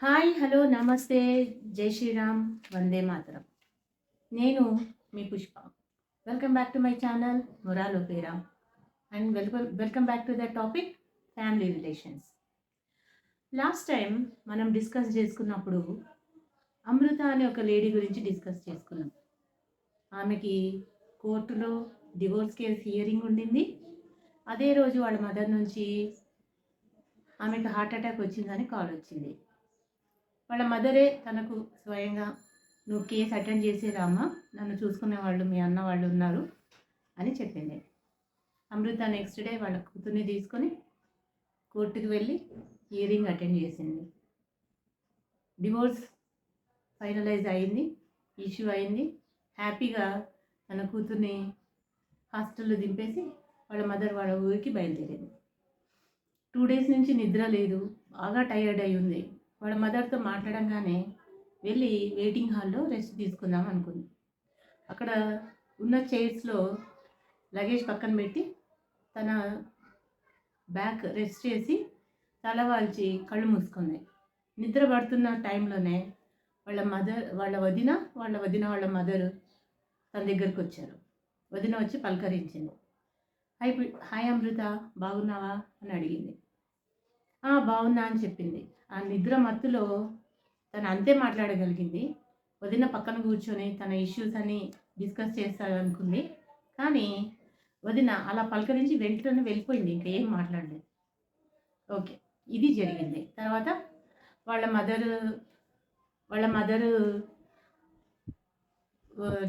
Hi, hello, నమస్తే, జై శ్రీరామ్, వందే మాతరం. నేను మీ Pushpa. Welcome back to my channel moral opera and welcome back to the topic family relations. Last time మనం డిస్కస్ చేసుకున్నప్పుడు అమృత అనే ఒక లేడీ గురించి డిస్కస్ చేసుకున్నాం. ఆమెకి కోర్టులో డివోర్స్ కేసు హియరింగ్ ఉండింది. అదే రోజు వాళ్ళ మదర్ నుంచి ఆమెకు హార్ట్ అటాక్ వచ్చిందని కాల్ వచ్చింది. వాళ్ళ మదరే తనకు స్వయంగా నువ్వు కేసు అటెండ్ చేసేరామ్మా, నన్ను చూసుకునే వాళ్ళు మీ అన్న వాళ్ళు ఉన్నారు అని చెప్పింది. అమృత నెక్స్ట్ డే వాళ్ళ కూతుర్ని తీసుకొని కోర్టుకు వెళ్ళి హియరింగ్ అటెండ్ చేసింది. డివోర్స్ ఫైనలైజ్ అయింది, ఇష్యూ అయింది. హ్యాపీగా తన కూతుర్ని హాస్టల్లో దింపేసి వాళ్ళ మదర్ వాళ్ళ ఊరికి బయలుదేరింది. 2 days నుంచి నిద్ర లేదు, బాగా టైర్డ్ అయి ఉంది. వాళ్ళ మదర్తో మాట్లాడంగానే వెళ్ళి వెయిటింగ్ హాల్లో రెస్ట్ తీసుకుందాం అనుకుంది. అక్కడ ఉన్న చైర్స్లో లగేజ్ పక్కన పెట్టి తన బ్యాక్ రెస్ట్ చేసి తల వాల్చి కళ్ళు మూసుకుంది. నిద్ర పడుతున్న టైంలోనే వాళ్ళ వదిన వాళ్ళ మదర్ తన దగ్గరికి వచ్చారు. వదిన వచ్చి పలకరించింది. హాయ్ అమృత, బాగున్నావా అని అడిగింది. బాగున్నా అని చెప్పింది. ఆ నిద్ర మత్తులో తను అంతే మాట్లాడగలిగింది. వదిన పక్కన కూర్చొని తన ఇష్యూస్ అని డిస్కస్ చేస్తారనుకుంది. కానీ వదిన అలా పలకరించి వెంటనే వెళ్ళిపోయింది, ఇంకా ఏం మాట్లాడలేదు. ఓకే, ఇది జరిగింది. తర్వాత వాళ్ళ మదరు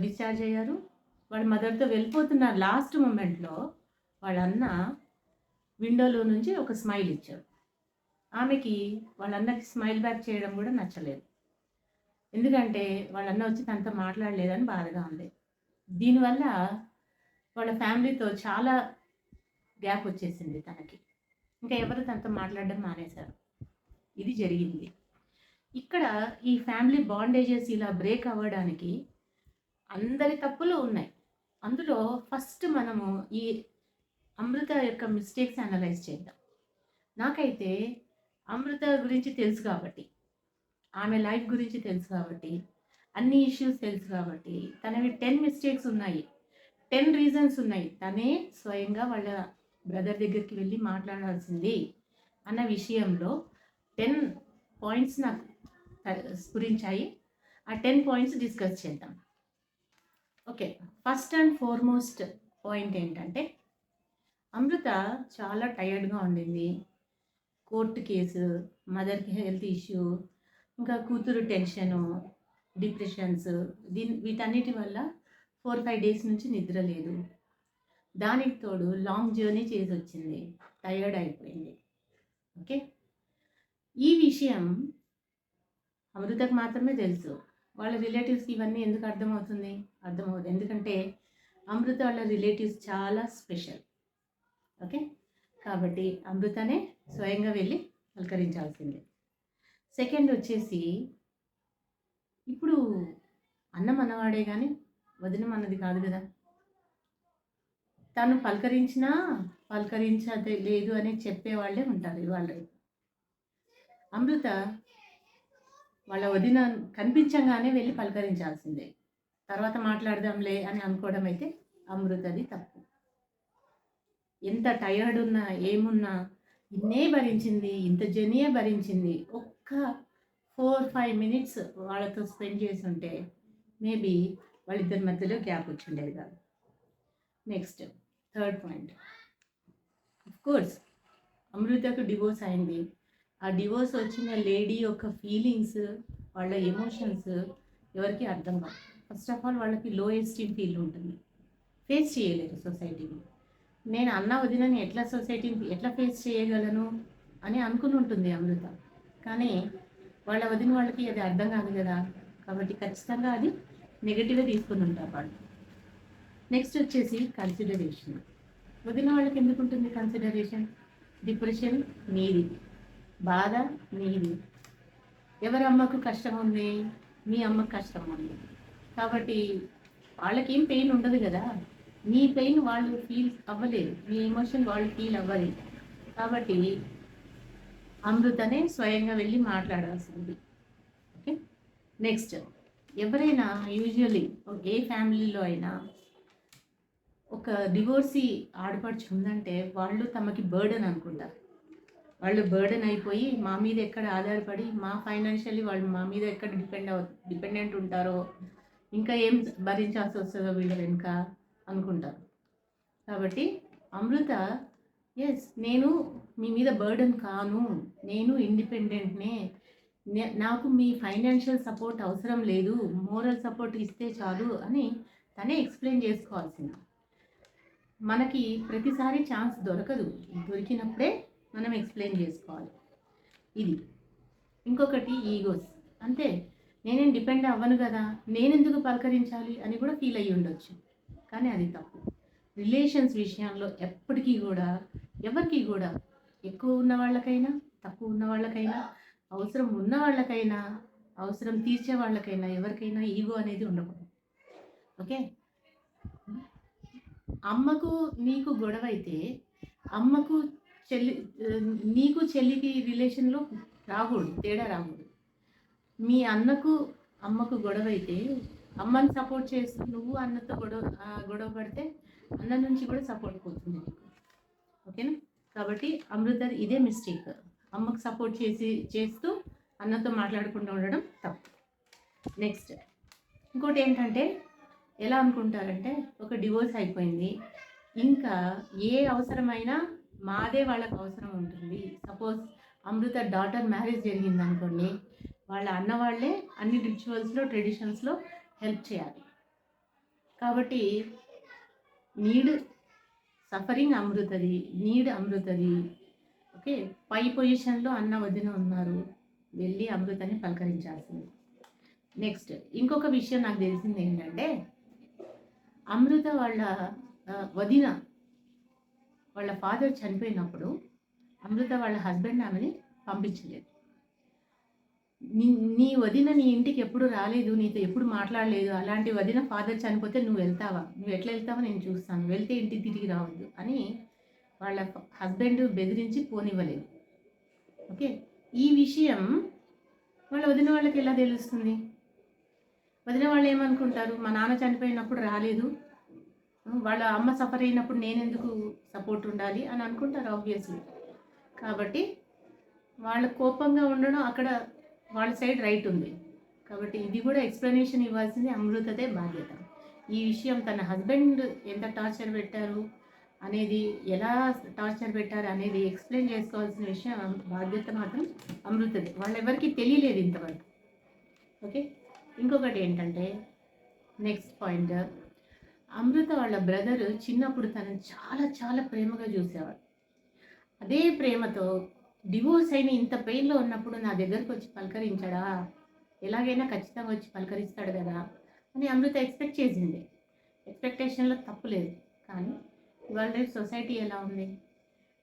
డిశ్చార్జ్ అయ్యారు. వాళ్ళ మదర్తో వెళ్ళిపోతున్న లాస్ట్ మూమెంట్లో వాళ్ళ అన్న విండోలో నుంచి ఒక స్మైల్ ఇచ్చాడు. ఆమెకి వాళ్ళ అన్నకి స్మైల్ బ్యాక్ చేయడం కూడా నచ్చలేదు. ఎందుకంటే వాళ్ళ అన్న వచ్చి తనతో మాట్లాడలేదని బాధగా ఉంది. దీనివల్ల వాళ్ళ ఫ్యామిలీతో చాలా గ్యాప్ వచ్చేసింది తనకి. ఇంకా ఎవరు తనతో మాట్లాడడం మానేశారు. ఇది జరిగింది. ఇక్కడ ఈ ఫ్యామిలీ బాండేజెస్ ఇలా బ్రేక్ అవ్వడానికి అందరి తప్పులు ఉన్నాయి. అందులో ఫస్ట్ మనము ఈ అమృత యొక్క మిస్టేక్స్ అనలైజ్ చేద్దాం. నాకైతే అమృత గురించి తెలుసు కాబట్టి, ఆమె లైఫ్ గురించి తెలుసు కాబట్టి, అన్ని ఇష్యూస్ తెలుసు కాబట్టి, తనవి 10 మిస్టేక్స్ ఉన్నాయి, 10 రీజన్స్ ఉన్నాయి. తనే స్వయంగా వాళ్ళ బ్రదర్ దగ్గరికి వెళ్ళి మాట్లాడాల్సింది అన్న విషయంలో 10 పాయింట్స్ నాకు స్ఫురించాయి. ఆ 10 పాయింట్స్ డిస్కస్ చేద్దాం. Okay, first and foremost point ఏంటంటే, అమృత చాలా టైర్డ్గా ఉండింది. కోర్టు కేసు, మదర్కి హెల్త్ ఇష్యూ, ఇంకా కూతురు టెన్షను, డిప్రెషన్స్, వీటన్నిటి వల్ల 4-5 days నుంచి నిద్ర లేదు. దానికి తోడు లాంగ్ జర్నీ చేసి వచ్చింది, టైర్డ్ అయిపోయింది. ఓకే, ఈ విషయం అమృతకు మాత్రమే తెలుసు. వాళ్ళ రిలేటివ్స్కి ఇవన్నీ ఎందుకు అర్థమవుతుంది? ఎందుకంటే అమృత వాళ్ళ రిలేటివ్స్ చాలా స్పెషల్. ఓకే, కాబట్టి అమృతనే స్వయంగా వెళ్ళి పలకరించాల్సిందే. సెకండ్ వచ్చేసి, ఇప్పుడు అన్నం అన్నవాడే కానీ వదిన అన్నది కాదు కదా. తను పలకరించదే లేదు అని చెప్పేవాళ్ళే ఉంటారు ఇవాళ. అమృత వాళ్ళ వదిన కనిపించగానే వెళ్ళి పలకరించాల్సిందే. తర్వాత మాట్లాడదాంలే అని అనుకోవడం అయితే అమృతది తప్పు. ఎంత టైర్డ్ ఉన్నా ఏమున్నా ఇన్నే భరించింది, ఇంత జర్నీయే భరించింది. ఒక్క 4-5 minutes వాళ్ళతో స్పెండ్ చేసి ఉంటే మేబీ వాళ్ళిద్దరి మధ్యలో గ్యాప్ వచ్చిండేది కాదు. నెక్స్ట్ థర్డ్ పాయింట్, కోర్స్ అమృతకు డివోర్స్ అయింది. ఆ డివోర్స్ వచ్చిన లేడీ యొక్క ఫీలింగ్స్, వాళ్ళ ఎమోషన్స్ ఎవరికి అర్థం కాదు. ఫస్ట్ ఆఫ్ ఆల్ వాళ్ళకి లో ఎస్టీమ్ ఫీల్ ఉంటుంది, ఫేస్ చేయలేరు సొసైటీని. నేను అన్న వదినని సొసైటీని ఎట్లా ఫేస్ చేయగలను అని అనుకుని ఉంటుంది అమృత. కానీ వాళ్ళ వదిన వాళ్ళకి అది అర్థం కాదు కదా. కాబట్టి ఖచ్చితంగా అది నెగిటివ్గా తీసుకుని ఉంటారు వాళ్ళు. నెక్స్ట్ వచ్చేసి కన్సిడరేషన్. వదిన వాళ్ళకి ఎందుకు ఉంటుంది కన్సిడరేషన్? డిప్రెషన్ నీది, బాధ నీది. ఎవరి అమ్మకు కష్టం ఉంది? మీ అమ్మకు కష్టం ఉంది. కాబట్టి వాళ్ళకేం పెయిన్ ఉండదు కదా. మీ పెయిన్ వాళ్ళు ఫీల్ అవ్వలేదు, మీ ఎమోషన్ వాళ్ళు ఫీల్ అవ్వలేదు. కాబట్టి అమృతనే స్వయంగా వెళ్ళి మాట్లాడాల్సింది. ఓకే. నెక్స్ట్, ఎవరైనా యూజువల్లీ ఏ ఫ్యామిలీలో అయినా ఒక డివోర్సీ ఆడపడుచు ఉందంటే వాళ్ళు తమకి బర్డెన్ అనుకుంటారు. వాళ్ళు బర్డెన్ అయిపోయి మా మీద ఎక్కడ ఆధారపడి మా ఫైనాన్షియల్లీ వాళ్ళు మా మీద ఎక్కడ డిపెండెంట్ ఉంటారో, ఇంకా ఏం భరించాల్సి వస్తుందో వీళ్ళ వెనుక అనుకుంటారు. కాబట్టి అమృత ఎస్, నేను మీ మీద బర్డెన్ కాను, నేను ఇండిపెండెంట్నే, నాకు మీ ఫైనాన్షియల్ సపోర్ట్ అవసరం లేదు, మోరల్ సపోర్ట్ ఇస్తే చాలు అని తనే ఎక్స్ప్లెయిన్ చేసుకోవాల్సింది. మనకి ప్రతిసారి ఛాన్స్ దొరకదు, దొరికినప్పుడే మనం ఎక్స్ప్లెయిన్ చేసుకోవాలి. ఇది. ఇంకొకటి ఈగోస్. అంతే, నేనేం డిపెండ్ అవ్వను కదా, నేనెందుకు పలకరించాలి అని కూడా ఫీల్ అయ్యి ఉండొచ్చు. కానీ అది తప్పు. రిలేషన్స్ విషయంలో ఎప్పటికీ కూడా ఎవరికి కూడా ఎక్కువ ఉన్న వాళ్ళకైనా తక్కువ ఉన్న వాళ్ళకైనా అవసరం ఉన్న వాళ్ళకైనా అవసరం తీర్చే వాళ్ళకైనా ఎవరికైనా ఈగో అనేది ఉండకూడదు. ఓకే. అమ్మకు నీకు గొడవ అయితే అమ్మకు చెల్లి నీకు చెల్లికి రిలేషన్లో రాకూడదు, తేడా రాకూడదు. మీ అన్నకు అమ్మకు గొడవ అయితే అమ్మని సపోర్ట్ చేస్తూ నువ్వు అన్నతో గొడవ పడితే అన్న నుంచి కూడా సపోర్ట్ పోతుంది నీకు. ఓకేనా. కాబట్టి అమృత ఇదే మిస్టేక్, అమ్మకు సపోర్ట్ చేస్తూ అన్నతో మాట్లాడకుండా ఉండడం తప్పు. నెక్స్ట్, ఇంకోటి ఏంటంటే ఎలా అనుకుంటారంటే ఒక డివోర్స్ అయిపోయింది, ఇంకా ఏ అవసరమైనా మాదే వాళ్ళకు అవసరం ఉంటుంది. సపోజ్ అమృత డాటర్ మ్యారేజ్ జరిగింది అనుకోండి, వాళ్ళ అన్న వాళ్ళే అన్ని రిచువల్స్లో ట్రెడిషన్స్లో హెల్ప్ చేయాలి. కాబట్టి నీడ్ సఫరింగ్ అమృతది, నీడ్ అమృతది. ఓకే. పై పొజిషన్లో అన్న వదిన ఉన్నారు, వెళ్ళి అమృతని పలకరించాల్సింది. నెక్స్ట్, ఇంకొక విషయం నాకు తెలిసింది ఏంటంటే అమృత వాళ్ళ వదిన వాళ్ళ ఫాదర్ చనిపోయినప్పుడు అమృత వాళ్ళ హస్బెండ్ ఆమెని పంపించలేదు. నీ వదిన నీ ఇంటికి ఎప్పుడు రాలేదు, నీతో ఎప్పుడు మాట్లాడలేదు, అలాంటి వదిన ఫాదర్ చనిపోతే నువ్వు వెళ్తావా, నువ్వు ఎట్లా వెళ్తావో నేను చూస్తాను, వెళ్తే ఇంటికి తిరిగి రావద్దు అని వాళ్ళ హస్బెండ్ బెదిరించి పోనివ్వలేదు. ఓకే. ఈ విషయం వాళ్ళ వదిన వాళ్ళకి ఎలా తెలుస్తుంది? వదిన వాళ్ళు ఏమనుకుంటారు, మా నాన్న చనిపోయినప్పుడు రాలేదు, వాళ్ళ అమ్మ సఫర్ అయినప్పుడు నేనెందుకు సపోర్ట్ ఉండాలి అని అనుకుంటారు ఆబ్వియస్లీ. కాబట్టి వాళ్ళ కోపంగా ఉండడం అక్కడ వాళ్ళ సైడ్ రైట్ ఉంది. కాబట్టి ఇది కూడా ఎక్స్ప్లెనేషన్ ఇవ్వాల్సింది అమృతదే బాధ్యత. ఈ విషయం తన హస్బెండ్ ఎంత టార్చర్ పెట్టారు అనేది, ఎలా టార్చర్ పెట్టారు అనేది ఎక్స్ప్లెయిన్ చేసుకోవాల్సిన విషయం బాధ్యత మాత్రం అమృతదే. వాళ్ళెవరికి తెలియలేదు ఇంతవరకు. ఓకే. ఇంకొకటి ఏంటంటే నెక్స్ట్ పాయింట్, అమృత వాళ్ళ బ్రదర్ చిన్నప్పుడు తనని చాలా చాలా ప్రేమగా చూసేవాడు. అదే ప్రేమతో డివోర్స్ అయిన ఇంత పెయిన్లో ఉన్నప్పుడు నా దగ్గరకు వచ్చి పలకరించాడా, ఎలాగైనా ఖచ్చితంగా వచ్చి పలకరిస్తాడు కదా అని అమృత ఎక్స్పెక్ట్ చేసింది. ఎక్స్పెక్టేషన్లో తప్పు లేదు. కానీ ఇవాళ రేపు సొసైటీ ఎలా ఉంది,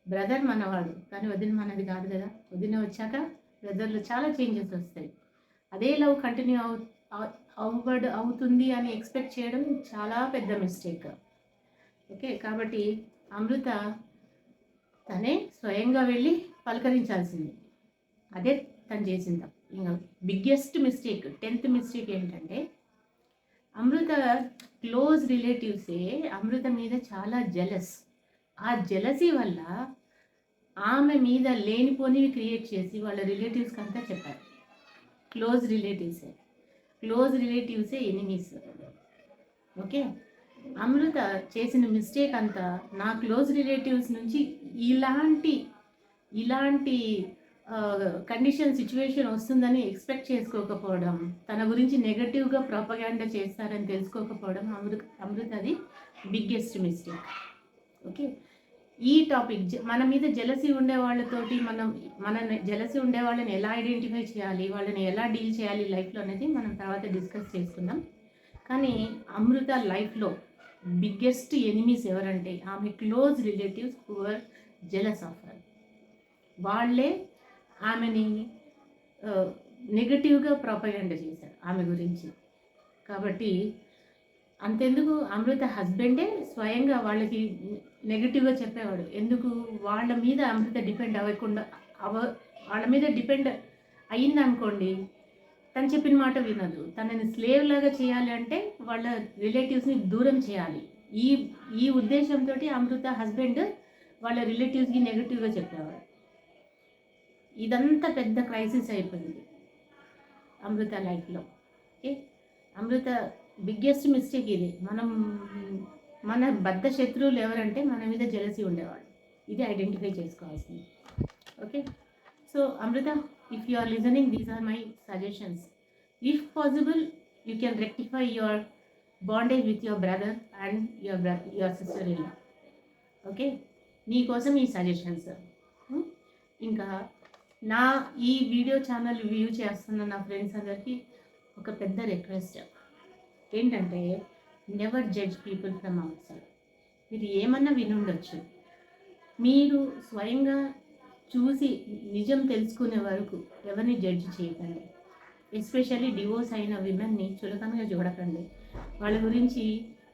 బ్రదర్ మనవాడు కానీ వదిన మనది కాదు కదా. వదిన వచ్చాక బ్రదర్లో చాలా చేంజెస్ వస్తాయి. అదే లవ్ కంటిన్యూ అవుతుంది అని ఎక్స్పెక్ట్ చేయడం చాలా పెద్ద మిస్టేక్. ఓకే. కాబట్టి అమృత తనే స్వయంగా వెళ్ళి పలకరించాల్సింది. అదే తను చేసింది. ఇంకా బిగ్గెస్ట్ మిస్టేక్, 10th మిస్టేక్ ఏంటంటే అమృత క్లోజ్ రిలేటివ్సే అమృత మీద చాలా జెలస్. ఆ జెలసీ వల్ల ఆమె మీద లేనిపోనివి క్రియేట్ చేసి వాళ్ళ రిలేటివ్స్కి అంతా చెప్పారు. క్లోజ్ రిలేటివ్సే ఎనిమీస్. ఓకే. అమృత చేసిన మిస్టేక్ అంతా నా క్లోజ్ రిలేటివ్స్ నుంచి ఇలాంటి కండిషన్ సిచ్యువేషన్ వస్తుందని ఎక్స్పెక్ట్ చేసుకోకపోవడం, తన గురించి నెగటివ్గా ప్రాపగాండా చేస్తారని తెలుసుకోకపోవడం అమృతది బిగ్గెస్ట్ మిస్టేక్. ఓకే. ఈ టాపిక్ మన మీద జెలసీ ఉండే వాళ్ళతోటి మన జెలసీ ఉండే వాళ్ళని ఎలా ఐడెంటిఫై చేయాలి, వాళ్ళని ఎలా డీల్ చేయాలి లైఫ్లో అనేది మనం తర్వాత డిస్కస్ చేసుకుందాం. కానీ అమృత లైఫ్లో బిగ్గెస్ట్ ఎనిమీస్ ఎవరంటే ఆమె close relatives who are jealous of her. వాళ్ళే ఆమెని నెగటివ్గా ప్రాపగండా చేశారు ఆమె గురించి. కాబట్టి అంతెందుకు, అమృత హస్బెండే స్వయంగా వాళ్ళకి నెగటివ్గా చెప్పేవాడు. ఎందుకు, వాళ్ళ మీద అమృత డిపెండ్ వాళ్ళ మీద డిపెండ్ అయ్యిందనుకోండి, తను చెప్పిన మాట వినదు. తనని స్లేవ్ లాగా చేయాలి అంటే వాళ్ళ రిలేటివ్స్ని దూరం చేయాలి. ఈ ఈ ఉద్దేశంతో అమృత హస్బెండ్ వాళ్ళ రిలేటివ్స్కి నెగిటివ్గా చెప్పేవాడు. ఇదంతా పెద్ద క్రైసిస్ అయిపోయింది అమృత లైఫ్లో. ఓకే, అమృత బిగ్గెస్ట్ మిస్టేక్ ఇది. మన బద్ధ శత్రువులు ఎవరంటే మన మీద జెలసీ ఉండేవాళ్ళు. ఇది ఐడెంటిఫై చేసుకోవాల్సింది. Okay, so Amrita, if you are listening, these are my suggestions. If possible, you can rectify your bondage with your brother and your sister-in-law. Okay, నీ కోసం ఈ సజెషన్స్. ఇంకా నా ఈ వీడియో ఛానల్ వ్యూ చేస్తున్న నా ఫ్రెండ్స్ అందరికీ ఒక పెద్ద రిక్వెస్ట్ ఏంటంటే, never judge people from out side. మీరు ఏమన్నా వినుండొచ్చు, మీరు స్వయంగా చూసి నిజం తెలుసుకునే వరకు ఎవరిని జడ్జి చేయకండి. ఎస్పెషల్లీ డివోర్స్ అయిన విమెన్ని చులకనగా చూడకండి. వాళ్ళ గురించి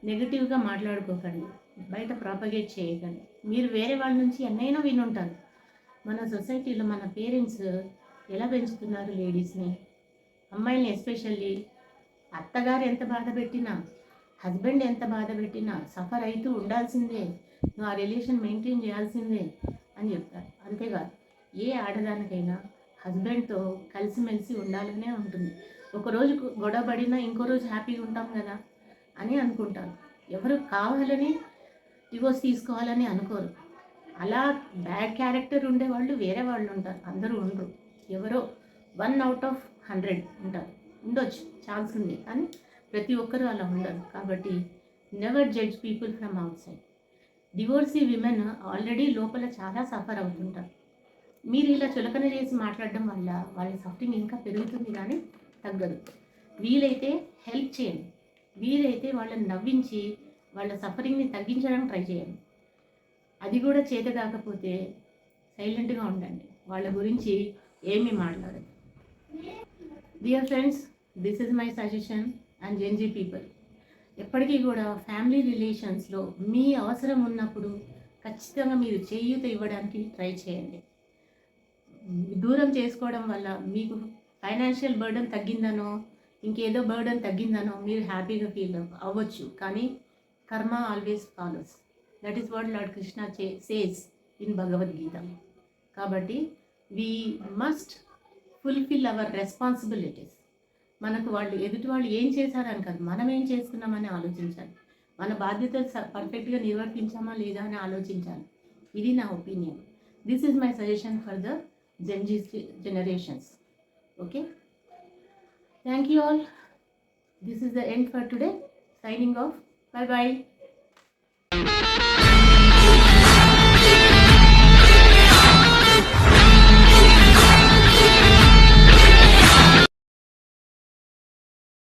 నెగిటివ్గా మాట్లాడుకోకండి, బయట ప్రాపగేట్ చేయకండి. మీరు వేరే వాళ్ళ నుంచి ఎన్నైనా వినుంటారు. మన సొసైటీలో మన పేరెంట్స్ ఎలా పెంచుతున్నారు లేడీస్ని, అమ్మాయిల్ని ఎస్పెషల్లీ. అత్తగారు ఎంత బాధ పెట్టినా, హస్బెండ్ ఎంత బాధ పెట్టినా సఫర్ అవుతూ ఉండాల్సిందే, నువ్వు ఆ రిలేషన్ మెయింటైన్ చేయాల్సిందే అని చెప్తారు. అంతేకాదు, ఏ ఆడదానికైనా హస్బెండ్తో కలిసిమెలిసి ఉండాలనే ఉంటుంది. ఒకరోజు గొడవ పడినా ఇంకో రోజు హ్యాపీగా ఉంటాం కదా అని అనుకుంటారు. ఎవరు కావాలని డివోర్స్ తీసుకోవాలని అనుకోరు. అలా బ్యాడ్ క్యారెక్టర్ ఉండేవాళ్ళు వేరే వాళ్ళు ఉంటారు, అందరూ ఉండరు. ఎవరో 1 out of 100 ఉంటారు, ఉండొచ్చు, ఛాన్స్ ఉంది, కానీ ప్రతి ఒక్కరూ అలా ఉండరు. కాబట్టి never judge people from out side. Divorcee women already లోపల చాలా సఫర్ అవుతుంటారు. మీరు ఇలా చులకన చేసి మాట్లాడడం వల్ల వాళ్ళ సఫరింగ్ ఇంకా పెరుగుతుంది కానీ తగ్గదు. వీలైతే హెల్ప్ చేయండి, వీలైతే వాళ్ళని నవ్వించి వాళ్ళ సఫరింగ్ని తగ్గించడానికి ట్రై చేయండి. అది కూడా చేత కాకపోతే సైలెంట్గా ఉండండి, వాళ్ళ గురించి ఏమీ మాట్లాడదు. Dear friends, this is my suggestion and Gen Z people. ఎప్పటికీ కూడా ఫ్యామిలీ రిలేషన్స్లో మీ అవసరం ఉన్నప్పుడు ఖచ్చితంగా మీరు చేయూత ఇవ్వడానికి ట్రై చేయండి. దూరం చేసుకోవడం వల్ల మీకు ఫైనాన్షియల్ బర్డన్ తగ్గిందనో ఇంకేదో బర్డన్ తగ్గిందనో మీరు హ్యాపీగా ఫీల్ అవ్వచ్చు, కానీ karma always follows. That is what lord Krishna says in Bhagavad Gita. కాబట్టి we must fulfil our responsibilities. మనకు ఎదుటి వాళ్ళు ఏం చేశారని కాదు, మనం ఏం చేస్తున్నామని ఆలోచించాలి. మన బాధ్యతలు పర్ఫెక్ట్గా నిర్వర్తించామా లేదా అని ఆలోచించాలి. ఇది నా opinion. This is my suggestion for the Gen Z generations. Okay, thank you all. This is the end for today. Signing off. Bye bye.